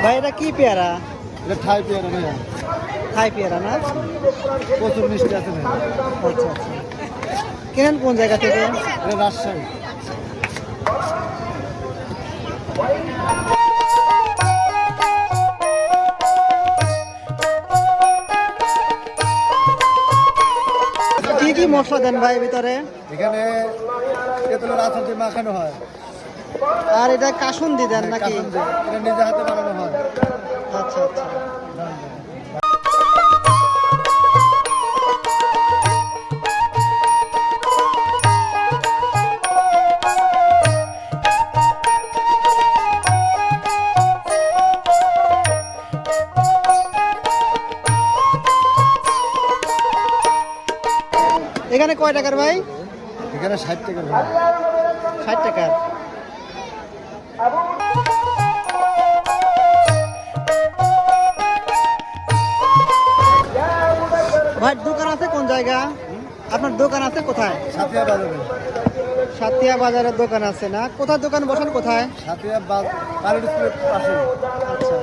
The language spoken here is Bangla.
ভাই এটা কি পেয়ারা? এটা থাই পেয়ারা ভাইয়া। থাই পেয়ারা না? প্রচুর মিষ্টি আছে ভাইয়া। আচ্ছা আচ্ছা। কেনেন কোন জায়গা থেকে? এটা রাজশাহী। কি কি মশলা দেন ভাই ভিতরে? এখানে তেঁতুলের আচার দিয়ে মাখানো হয়। আর এটা কাসুন্দি দেন নাকি? কাসুন্দি। এটা নিজে হাতে বানানো হয়। আচ্ছা আচ্ছা। এখানে কয় টাকার ভাই? এখানে 60 টাকা ভাইয়া। 60 টাকার। ভাই দোকান আছে কোন জায়গা? আপনার দোকান আছে কোথায়? সাথিয়া বাজারে। সাতিয়া বাজারের দোকান আছে না? কোথায় দোকান বসেন কোথায়? সাথিয়া পাইলট স্কুলের পাশে। আচ্ছা।